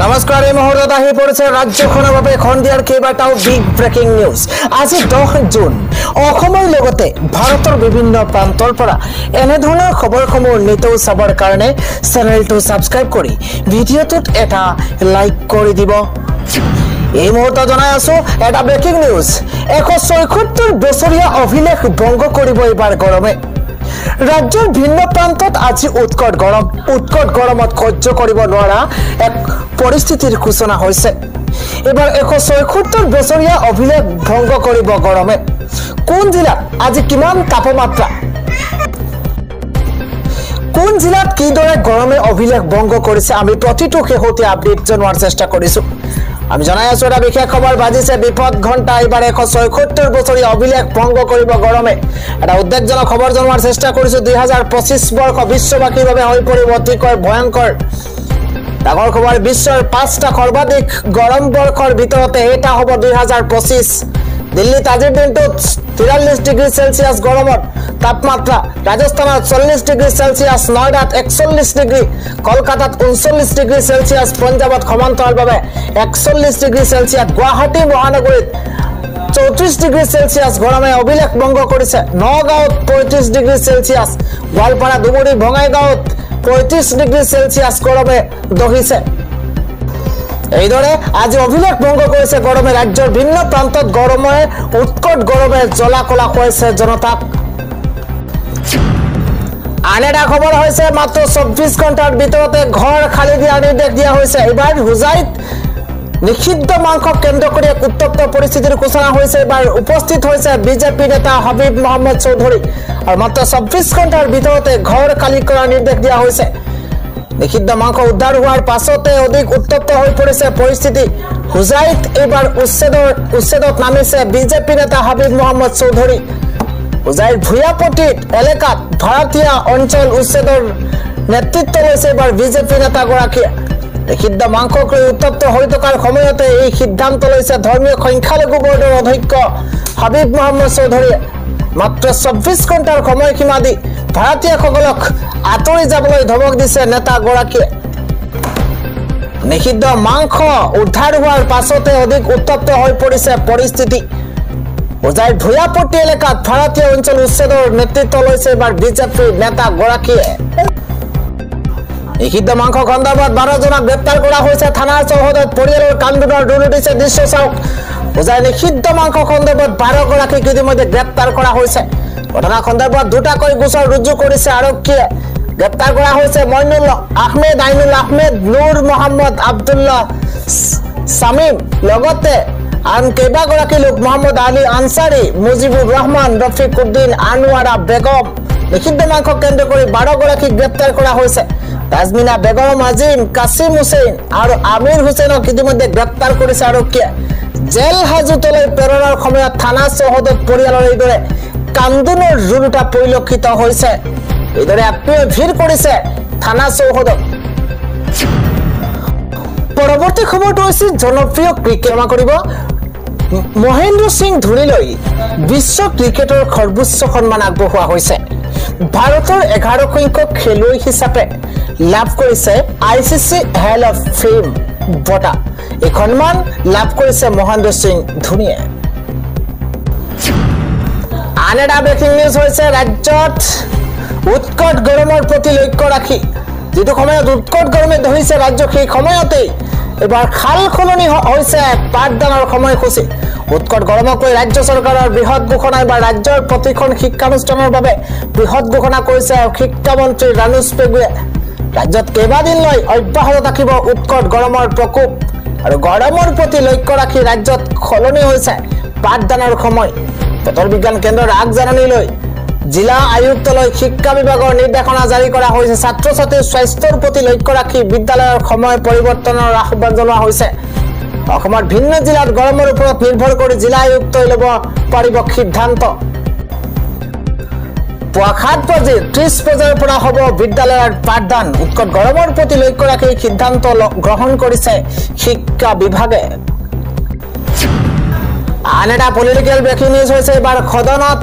নমস্কাৰ এই মুহূৰ্তত আহি পৰিছে ৰাজ্যখনৰ বাবে খন্দিয়াৰ কেইবাটাও বিগ ব্ৰেকিং নিউজ। আজি 10 জুন অসমৰ লগতে ভাৰতৰ বিভিন্ন প্ৰান্তৰ পৰা এনে ধৰণৰ খবৰসমূহ নিতৌ চাবৰ কাৰণে চেনেলটো সাবস্ক্ৰাইব কৰি ভিডিঅ'টোত এটা লাইক কৰি দিব। এই মুহূৰ্তত জনাই আছো এটা ব্ৰেকিং নিউজ। 176 বছৰীয়া অভিলেখ ভংগ কৰিব এইবাৰ গৰমে। ৰাজ্যৰ ভিন্ন প্ৰান্তত আজি উৎকট গৰমত সহ্য কৰিব নোৱাৰা এক পৰিস্থিতিৰ সূচনা হৈছে। এবাৰ 176 বছৰীয়া অভিলেখ ভংগ কৰিব গৰমে। কোন জিলাত আজি কিমান তাপমাত্ৰা, কোন জিলাত কিদৰে গৰমে অভিলেখ ভংগ কৰিছে আমি প্ৰতিটো শেহতীয়া আপডেট জনোৱাৰ চেষ্টা কৰিছো। আমি জনাই আছো এটা বিশেষ খবৰ বাজিছে বিপদ ঘণ্টা। এবাৰ 176 বছৰীয়া অভিলেখ ভংগ কৰিব গৰমে। এটা উদ্বেগজনক খবৰ জনোৱাৰ চেষ্টা কৰিছো। 2025 বৰ্ষ বিশ্ববাসীৰ বাবে হৈ পৰিব অতিকৈ ভয়ংকৰ। ডাঙৰ খবৰ, বিশ্বৰ 5টা সৰ্বাধিক গৰম বৰ্ষৰ ভিতৰতে এটা হ'ব 2025। দিল্লীত আজিৰ দিনটোত 43 ডিগ্ৰী সেলসিয়াস গৰমত তাপমাত্ৰা, ৰাজস্থানত 40 ডিগ্ৰী সেলসিয়াস, নয়ডাত 41 ডিগ্ৰী, কলকাতাত 39 ডিগ্ৰী সেলসিয়াস, পঞ্জাবত সমান্তৰালভাৱে 41 ডিগ্ৰী সেলসিয়াস, গুৱাহাটী মহানগৰীত 34 ডিগ্ৰী সেলসিয়াস গৰমে অভিলেখ ভংগ কৰিছে। নগাঁৱত 35 ডিগ্ৰী সেলসিয়াস, গোৱালপাৰা, ধুবুৰী, বঙাইগাঁৱত 35 ডিগ্ৰী সেলসিয়াস গৰমে দহিছে। এইদৰে আজি অভিলেখ ভংগ কৰিছে গৰমে। ৰাজ্যৰ ভিন্ন প্ৰান্তত গৰমে উৎকট গৰমে জ্বলা কলা কৰিছে জনতাক। আন এটা খবৰ হৈছে মাত্ৰ 24 ঘণ্টাৰ ভিতৰতে ঘৰ খালি দিয়াৰ নিৰ্দেশ দিয়া হৈছে। এইবাৰ হোজাইত নিষিদ্ধ মাংস কেন্দ্ৰ কৰি এক উত্তপ্ত পৰিস্থিতিৰ সূচনা হৈছে। এবাৰ উপস্থিত হৈছে বিজেপি নেতা হাবিব মহম্মদ চৌধুৰী আৰু মাত্ৰ 24 ঘণ্টাৰ ভিতৰতে ঘৰ খালি কৰাৰ নিৰ্দেশ দিয়া হৈছে। নিষিদ্ধ মাংস উদ্ধাৰ হোৱাৰ পাছতে অধিক উত্তপ্ত হৈ পৰিছে পৰিস্থিতি। হোজাইত এইবাৰ উচ্ছেদত নামিছে বিজেপি নেতা হাবিব মহম্মদ চৌধুৰী। হোজাইৰ ভূঞাপট্টিত এলেকাত ভাৰতীয় অঞ্চল উচ্ছেদৰ নেতৃত্ব লৈছে এইবাৰ বিজেপি নেতাগৰাকীয়ে। নিষিদ্ধ মাংসক লৈ উত্তপ্ত হৈ থকাৰ সময়তে এই সিদ্ধান্ত লৈছে ধৰ্মীয় সংখ্যালঘু বৰ্ডৰ অধ্যক্ষ হাবিব মহম্মদ চৌধুৰীয়ে। মাত্ৰ 24 ঘণ্টাৰ সময়সীমা দি ভাৰতীয়সকলক আঁতৰি যাবলৈ ধমক দিছে নেতাগৰাকীয়ে। নিষিদ্ধ মাংস উদ্ধাৰ হোৱাৰ পাছতে অধিক উত্তপ্ত হৈ পৰিছে পৰিস্থিতি। হোজাইৰ ভূঞাপট্টি এলেকাত ভাৰতীয় অঞ্চল উচ্ছেদৰ নেতৃত্ব লৈছে এবাৰ বিজেপি নেতাগৰাকীয়ে। নিষিদ্ধ মাংস সন্দৰ্ভত 12 জনক গ্ৰেপ্তাৰ কৰা হৈছে। থানাৰ চৌহদত পৰিয়ালৰ কান্দোনৰ দোল উঠিছে দৃশ্য চাওক। হোজাইৰ নিষিদ্ধ মাংস সন্দৰ্ভত 12 গৰাকীক ইতিমধ্যে গ্ৰেপ্তাৰ কৰা হৈছে। ঘটনা সন্দৰ্ভত দুটাকৈ গোচৰ ৰুজু কৰিছে আৰক্ষীয়ে। গ্ৰেপ্তাৰ কৰা হৈছে মইনুল আহমেদ, আইনুল আহমেদ, নুৰ মহম্মদ, আব্দুল্লাহ শামীম, লগতে আন কেইবাগৰাকী লোক মহম্মদ আলী আনসাৰী, মুজিবুৰ ৰহমান, ৰফিক উদ্দিন, আনোৱাৰা বেগম। নিষিদ্ধ মাংস কেন্দ্ৰ কৰি 12 গৰাকীক গ্ৰেপ্তাৰ কৰা হৈছে। তাজমিনা বেগম, আজিম, কাছিম হুছেইন আৰু আমিৰ হুছেইনক ইতিমধ্যে গ্ৰেপ্তাৰ কৰিছে আৰক্ষীয়ে। জেল হাজতলৈ প্ৰেৰণৰ সময়ত থানা চৌহদত পৰিয়ালৰ এইদৰে কান্দোনৰ জোৰ উঠা পৰিলক্ষিত হৈছে। এইদৰে আত্মীয় ভিৰ কৰিছে থানা চৌহদত। পৰৱৰ্তী খবৰটো হৈছে জনপ্ৰিয় ক্ৰিকেট ক্ষমা কৰিব মহেন্দ্ৰ সিং ধোনীলৈ বিশ্ব ক্ৰিকেটৰ সৰ্বোচ্চ সন্মান আগবঢ়োৱা হৈছে। ভাৰতৰ 11 সংখ্যক খেলুৱৈ হিচাপে লাভ কৰিছে ICC হল অফ ফেম বঁটা। এই সন্মান লাভ কৰিছে মহেন্দ্ৰ সিং ধোনীয়ে। আন এটা ব্ৰেকিং নিউজ হৈছে ৰাজ্যত উৎকট গৰমৰ প্ৰতি লক্ষ্য ৰাখি যিটো সময়ত উৎকট গৰমে ধৰিছে ৰাজ্যক, সেই সময়তেই এবাৰ খাল খলনি হৈছে পাঠদানৰ সময়সূচী। উৎকট গৰমক লৈ ৰাজ্য চৰকাৰৰ বৃহৎ ঘোষণা। এবাৰ ৰাজ্যৰ প্ৰতিখন শিক্ষানুষ্ঠানৰ বাবে বৃহৎ ঘোষণা কৰিছে শিক্ষামন্ত্ৰী ৰানুজ পেগুৱে। ৰাজ্যত কেইবাদিনলৈ অব্যাহত থাকিব উৎকট গৰমৰ প্ৰকোপ আৰু গৰমৰ প্ৰতি লক্ষ্য ৰাখি ৰাজ্যত সলনি হৈছে পাঠদানৰ সময়। বতৰ বিজ্ঞান কেন্দ্ৰৰ আগজাননীলৈ জিলা আয়ুক্তলৈ শিক্ষা বিভাগৰ নিৰ্দেশনা জাৰি কৰা হৈছে। ছাত্ৰ ছাত্ৰীৰ স্বাস্থ্যৰ প্ৰতি লক্ষ্য ৰাখি বিদ্যালয়ৰ সময় পৰিৱৰ্তনৰ আহ্বান জনোৱা হৈছে। অসমৰ ভিন্ন জিলাত গৰমৰ ওপৰত নিৰ্ভৰ কৰি জিলা আয়ুক্তই ল'ব পাৰিব সিদ্ধান্ত। পুৱা 7:30 বজাৰ পৰা হ'ব বিদ্যালয়ৰ পাঠদান। উৎকট গৰমৰ প্ৰতি লক্ষ্য ৰাখি সিদ্ধান্ত গ্ৰহণ কৰিছে শিক্ষা বিভাগে। আন এটা পলিটিকেল ব্ৰেকিং নিউজ হৈছে এবাৰ সদনত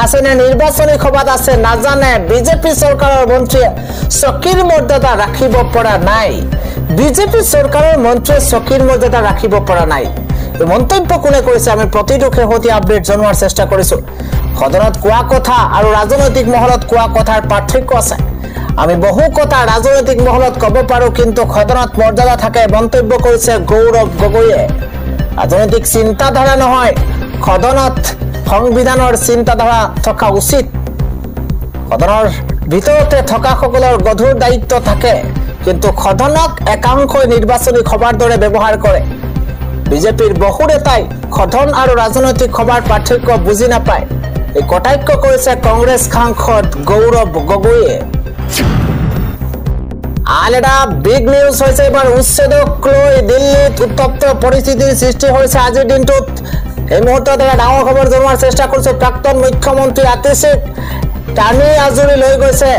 আছেনে নিৰ্বাচনী সভাত আছে নাজানে বিজেপি চৰকাৰৰ মন্ত্ৰীয়ে চকীৰ মৰ্যাদা ৰাখিব পৰা নাই। বিজেপি চৰকাৰৰ মন্ত্ৰীয়ে চকীৰ মৰ্যাদা ৰাখিব পৰা নাই। এই মন্তব্য কোনে কৰিছে আমি প্ৰতিটো শেহতীয়া আপডেট জনোৱাৰ চেষ্টা কৰিছো। সদনত কোৱা কথা আৰু ৰাজনৈতিক মহলত কোৱা কথাৰ পাৰ্থক্য আছে। আমি বহু কথা ৰাজনৈতিক মহলত ক'ব পাৰো, কিন্তু সদনত মৰ্যাদা থাকে, মন্তব্য কৰিছে গৌৰৱ গগৈয়ে। ৰাজনৈতিক চিন্তাধাৰা নহয়, সদনত সংবিধানৰ চিন্তাধাৰা থকা উচিত। সদনৰ ভিতৰতে থকাসকলৰ গধুৰ দায়িত্ব থাকে, কিন্তু সদনক একাংশই নিৰ্বাচনী সভাৰ দৰে ব্যৱহাৰ কৰে। বিজেপিৰ বহু নেতাই সদন আৰু ৰাজনৈতিক সভাৰ পাৰ্থক্য বুজি নাপায়। এই কটাক্ষ কৰিছে কংগ্ৰেছ সাংসদ গৌৰৱ গগৈয়ে। আন এটা বিগ নিউজ হৈছে এবাৰ উচ্ছেদক লৈ দিল্লীত উত্তপ্ত পৰিস্থিতিৰ সৃষ্টি হৈছে আজিৰ দিনটোত। এই মুহূৰ্তত এটা ডাঙৰ খবৰ জনোৱাৰ চেষ্টা কৰিছো। প্ৰাক্তন মুখ্যমন্ত্ৰী আতিশীক টানি আজুৰি লৈ গৈছে।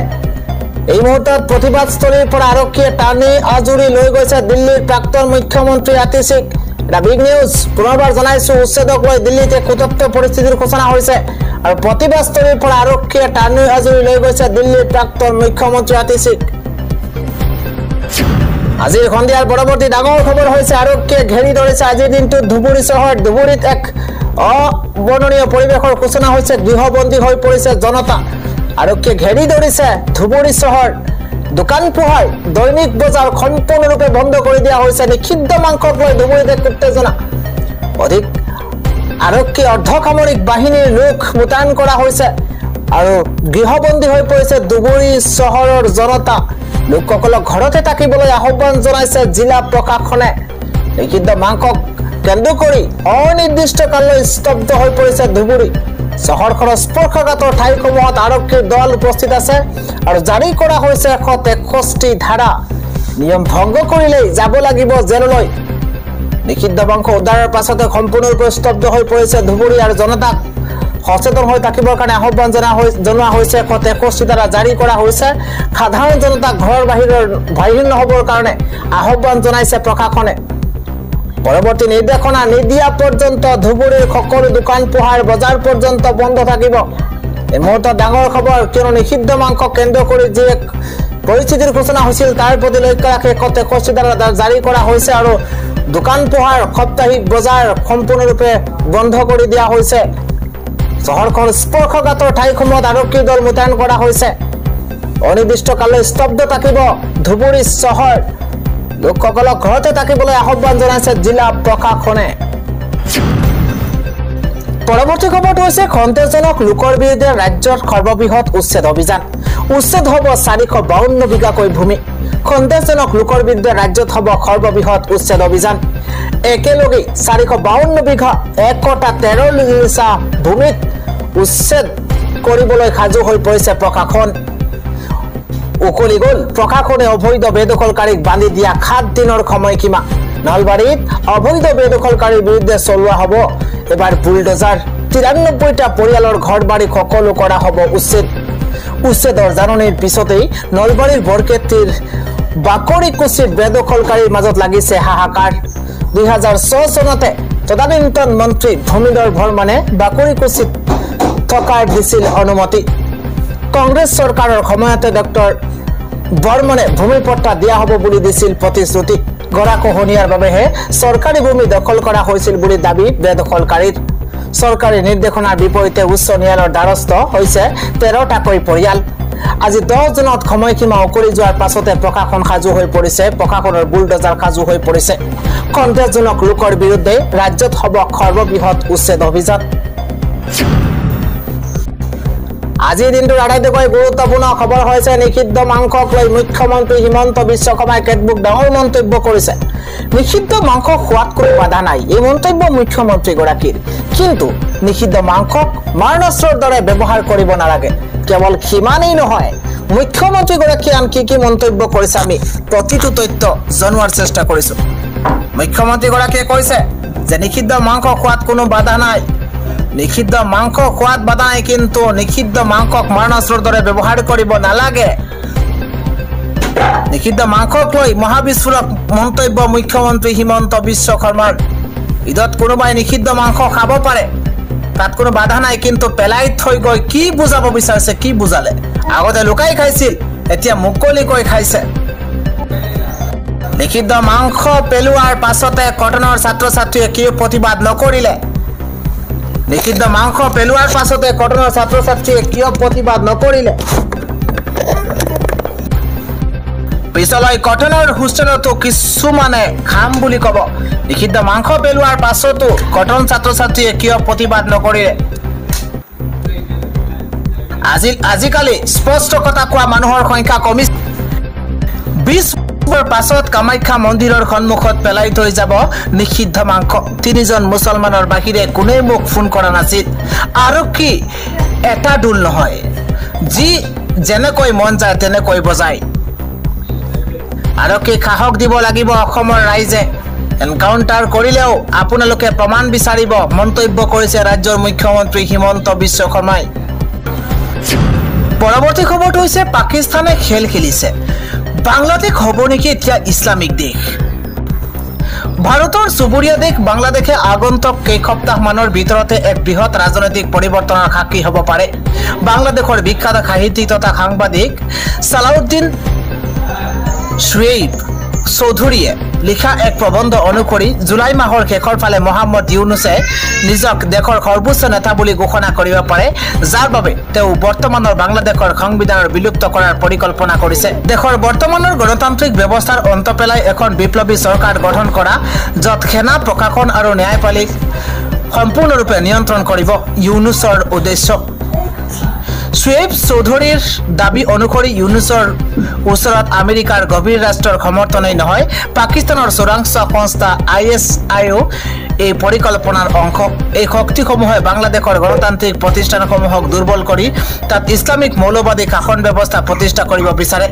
এই মুহূৰ্তত প্ৰতিবাদস্থলীৰ পৰা আৰক্ষীয়ে টানি আজুৰি লৈ গৈছে দিল্লীৰ প্ৰাক্তন মুখ্যমন্ত্ৰী আতিশীক। এটা বিগ নিউজ পুনৰবাৰ জনাইছো, উচ্ছেদক লৈ দিল্লীত এক উত্তপ্ত পৰিস্থিতিৰ সূচনা হৈছে আৰু প্ৰতিবাদস্থলীৰ পৰা আৰক্ষীয়ে টানি আজুৰি লৈ গৈছে দিল্লীৰ প্ৰাক্তন মুখ্যমন্ত্ৰী আতিশীক। আজিৰ সন্ধিয়াৰ পৰৱৰ্তী ডাঙৰ খবৰ হৈছে আৰক্ষীয়ে ঘেৰি ধৰিছে আজিৰ দিনটোত ধুবুৰী চহৰ। ধুবুৰীত এক অবৰ্ণনীয় পৰিৱেশৰ সূচনা হৈছে, গৃহবন্দী হৈ পৰিছে জনতা। আৰক্ষীয়ে ঘেৰি ধৰিছে ধুবুৰী চহৰ। দোকান পোহাৰ, দৈনিক বজাৰ সম্পূৰ্ণৰূপে বন্ধ কৰি দিয়া হৈছে। নিষিদ্ধ মাংসক লৈ ধুবুৰীত এক উত্তেজনা। অধিক আৰক্ষী অৰ্ধসামৰিক বাহিনীৰ লোক মোতায়েন কৰা হৈছে আৰু গৃহবন্দী হৈ পৰিছে ধুবুৰী চহৰৰ জনতা। লোকসকলক ঘৰতে থাকিবলৈ আহ্বান জনাইছে জিলা প্ৰশাসনে। নিষিদ্ধ মাংসক কেন্দ্ৰ কৰি অনিৰ্দিষ্টকাললৈ স্তব্ধ হৈ পৰিছে ধুবুৰী। চহৰখনৰ স্পৰ্শকাতৰ ঠাইসমূহত আৰক্ষীৰ দল উপস্থিত আছে আৰু জাৰি কৰা হৈছে 161 ধাৰা। নিয়ম ভংগ কৰিলেই যাব লাগিব জেললৈ। নিষিদ্ধ মাংস উদ্ধাৰৰ পাছতে সম্পূৰ্ণৰূপে স্তব্ধ হৈ পৰিছে ধুবুৰী আৰু জনতাক সচেতন হৈ থাকিবৰ কাৰণে আহ্বান জনোৱা হৈছে। 161 ধাৰা জাৰি কৰা হৈছে। সাধাৰণ জনতাক ঘৰৰ বাহিৰ নহবৰ কাৰণে আহ্বান জনাইছে প্ৰশাসনে। পৰৱৰ্তী নিৰ্দেশনা নিদিয়া পৰ্যন্ত ধুবুৰীৰ সকলো দোকান পোহাৰ বজাৰ পৰ্যন্ত বন্ধ থাকিব। এই মুহূৰ্তত ডাঙৰ খবৰ, কিয়নো নিষিদ্ধ মাংস কেন্দ্ৰ কৰি যি এক পৰিস্থিতিৰ সূচনা হৈছিল তাৰ প্ৰতি লক্ষ্য ৰাখি 161 ধাৰা জাৰি কৰা হৈছে আৰু দোকান পোহাৰ সাপ্তাহিক বজাৰ সম্পূৰ্ণৰূপে বন্ধ কৰি দিয়া হৈছে। চহৰখনৰ স্পৰ্শকাতৰ ঠাইসমূহত আৰক্ষীৰ দল মোতায়েন কৰা হৈছে। অনিৰ্দিষ্টকাললৈ স্তব্ধ থাকিব ধুবুৰী চহৰ। লোকসকলক ঘৰতে থাকিবলৈ আহ্বান জনাইছে জিলা প্ৰশাসনে। পৰৱৰ্তী খবৰটো হৈছে সন্দেহজনক লোকৰ বিৰুদ্ধে ৰাজ্যৰ সৰ্ববৃহৎ উচ্ছেদ অভিযান। উচ্ছেদ হ'ব 452 বিঘাকৈ ভূমি। সন্দেহজনক লোকৰ বিৰুদ্ধে ৰাজ্যত হ'ব সৰ্ববৃহৎ উচ্ছেদ অভিযান। একেলগে 452 বিঘা 113 লিচা ভূমিত উচ্ছেদ কৰিবলৈ সাজু হৈ পৰিছে প্ৰশাসন। উকলি গ'ল প্ৰশাসনে অবৈধ বেদখলকাৰীক বান্ধি দিয়া 7 দিনৰ সময়সীমা। নলবাৰীত অবৈধ বেদখলকাৰীৰ বিৰুদ্ধে চলোৱা হ'ব এবাৰ বুলডোজাৰ। 93টা পৰিয়ালৰ ঘৰ বাৰী সকলো কৰা হ'ব উচ্ছেদ। উচ্ছেদৰ জাননীৰ পিছতেই নলবাৰীৰ বৰকেতিৰ বাকৰিকুছিত বেদখলকাৰীৰ মাজত লাগিছে হাহাকাৰ। 2006 চনতে তদানীন্তন মন্ত্ৰী ভূমিধৰ বৰ্মনে বাকৰিকুছিত থকাৰ দিছিল অনুমতি। কংগ্ৰেছ চৰকাৰৰ সময়তে ডক্টৰ বৰ্মনে ভূমি পট্টা দিয়া হ'ব বুলি দিছিল প্ৰতিশ্ৰুতি। গৰাখহনীয়াৰ বাবেহে চৰকাৰী ভূমি দখল কৰা হৈছিল বুলি দাবী বেদখলকাৰীৰ। চৰকাৰী নিৰ্দেশনাৰ বিপৰীতে উচ্চ ন্যায়ালয়ৰ দ্বাৰস্থ হৈছে 13টাকৈ পৰিয়াল। আজি 10 জুনত সময়সীমা উকলি যোৱাৰ পাছতে প্ৰশাসন সাজু হৈ পৰিছে। প্ৰশাসনৰ বুলডোজাৰ সাজু হৈ পৰিছে। সন্দেহজনক লোকৰ বিৰুদ্ধে ৰাজ্যত হ'ব সৰ্ববৃহৎ উচ্ছেদ অভিযান। আজিৰ দিনটোৰ আটাইতকৈ গুৰুত্বপূৰ্ণ খবৰ হৈছে নিষিদ্ধ মাংসক লৈ মুখ্যমন্ত্ৰী হিমন্ত বিশ্ব শৰ্মাই কেতবোৰ ডাঙৰ মন্তব্য কৰিছে। নিষিদ্ধ মাংস খোৱাত কোনো বাধা নাই, এই মন্তব্য মুখ্যমন্ত্ৰীগৰাকীৰ। কিন্তু নিষিদ্ধ মাংসক মাৰণাস্ত্ৰৰ দৰে ব্যৱহাৰ কৰিব নালাগে। কেৱল সিমানেই নহয়, মুখ্যমন্ত্ৰীগৰাকীয়ে আন কি মন্তব্য কৰিছে আমি প্ৰতিটো তথ্য জনোৱাৰ চেষ্টা কৰিছো। মুখ্যমন্ত্ৰীগৰাকীয়ে কৈছে যে নিষিদ্ধ মাংস খোৱাত কোনো বাধা নাই। নিষিদ্ধ মাংস খোৱাত বাধা নাই, কিন্তু নিষিদ্ধ মাংসক মাৰণাস্ত্ৰৰ দৰে ব্যৱহাৰ কৰিব নালাগে। নিষিদ্ধ মাংসক লৈ মহাবিস্ফোৰক মন্তব্য মুখ্যমন্ত্ৰী হিমন্ত বিশ্ব শৰ্মাৰ। ঈদত কোনোবাই নিষিদ্ধ মাংস খাব পাৰে, তাত কোনো বাধা নাই, কিন্তু পেলাই থৈ গৈ কি বুজাব বিচাৰিছে, কি বুজালে? আগতে লুকাই খাইছিল, এতিয়া মুকলিকৈ খাইছে। নিষিদ্ধ মাংস পেলোৱাৰ পাছতে কটনৰ ছাত্ৰ ছাত্ৰীয়ে কিয় প্ৰতিবাদ নকৰিলে নিষিদ্ধ মাংস পেলোৱাৰ পাছতে কটনৰ ছাত্ৰ ছাত্ৰীয়ে কিয় প্ৰতিবাদ নকৰিলে পিছলৈ কটনৰ হোষ্টেলতো কিছুমানে খাম বুলি ক'ব নিষিদ্ধ মাংস পেলোৱাৰ পাছতো কটন ছাত্ৰ ছাত্ৰীয়ে কিয় প্ৰতিবাদ নকৰিলে আজিকালি স্পষ্ট কথা কোৱা মানুহৰ সংখ্যা কমিছে 20 বছৰ পাছত কামাখ্যা মন্দিৰৰ সন্মুখত পেলাই থৈ যাব নিষিদ্ধ মাংস তিনিজন মুছলমানৰ বাহিৰে কোনে মোক ফোন কৰা নাছিল আৰক্ষী এটা দুল নহয় যি যেনেকৈ মন যায় তেনেকৈ বজায় আৰক্ষী সাহস দিব লাগিব অসমৰ ৰাইজে এনকাউন্টাৰ কৰিলেও আপোনালোকে প্ৰমাণ বিচাৰিব মন্তব্য কৰিছে ৰাজ্যৰ মুখ্যমন্ত্ৰী হিমন্ত বিশ্ব শৰ্মাই পৰৱৰ্তী খবৰটো হৈছে পাকিস্তানে খেল খেলিছে বাংলাদেশ হ'ব নেকি এতিয়া ইছলামিক দেশ ভাৰতৰ চুবুৰীয়া দেশ বাংলাদেশে আগন্তুক কেইসপ্তাহ মানৰ ভিতৰতে এক বৃহৎ ৰাজনৈতিক পৰিৱৰ্তনৰ সাক্ষী হ'ব পাৰে বাংলাদেশৰ বিখ্যাত সাহিত্যিক তথা সাংবাদিক সালাউদ্দিন শুয়েব চৌধুৰীয়ে লিখা এক প্ৰবন্ধ অনুসৰি জুলাই মাহৰ শেষৰ ফালে মোহাম্মদ ইউনুছে নিজক দেশৰ সৰ্বোচ্চ নেতা বুলি ঘোষণা কৰিব পাৰে যাৰ বাবে তেওঁ বৰ্তমানৰ বাংলাদেশৰ সংবিধানৰ বিলুপ্ত কৰাৰ পৰিকল্পনা কৰিছে দেশৰ বৰ্তমানৰ গণতান্ত্ৰিক ব্যৱস্থাৰ অন্ত পেলাই এখন বিপ্লৱী চৰকাৰ গঠন কৰা য'ত সেনা প্ৰশাসন আৰু ন্যায়পালিক সম্পূৰ্ণৰূপে নিয়ন্ত্ৰণ কৰিব ইউনুছৰ উদ্দেশ্য শুয়েব চৌধুৰীৰ দাবী অনুসৰি ইউনুছৰ ওচৰত আমেৰিকাৰ গভীৰ ৰাষ্ট্ৰৰ সমৰ্থনেই নহয় পাকিস্তানৰ চোৰাংচোৱা সংস্থা ISIও এই পৰিকল্পনাৰ অংশ এই শক্তিসমূহে বাংলাদেশৰ গণতান্ত্ৰিক প্ৰতিষ্ঠানসমূহক দুৰ্বল কৰি তাত ইছলামিক মৌলবাদী শাসন ব্যৱস্থা প্ৰতিষ্ঠা কৰিব বিচাৰে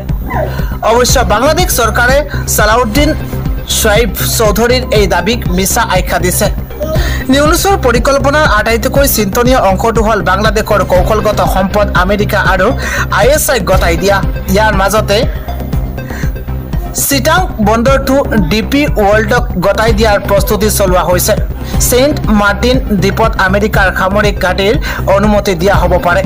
অৱশ্য বাংলাদেশ চৰকাৰে সালাউদ্দিন শুয়েব চৌধুৰীৰ এই দাবীক মিছা আখ্যা দিছে ইউনুছৰ পৰিকল্পনাৰ আটাইতকৈ চিন্তনীয় অংশটো হ'ল বাংলাদেশৰ কৌশলগত সম্পদ আমেৰিকা আৰু ISI গতাই দিয়া ইয়াৰ মাজতে চিটাং বন্দৰটো DP ৱৰ্ল্ডক গতাই দিয়াৰ প্ৰস্তুতি চলোৱা হৈছে সেন্ট মাৰ্টিন দ্বীপত আমেৰিকাৰ সামৰিক ঘাটিৰ অনুমতি দিয়া হ'ব পাৰে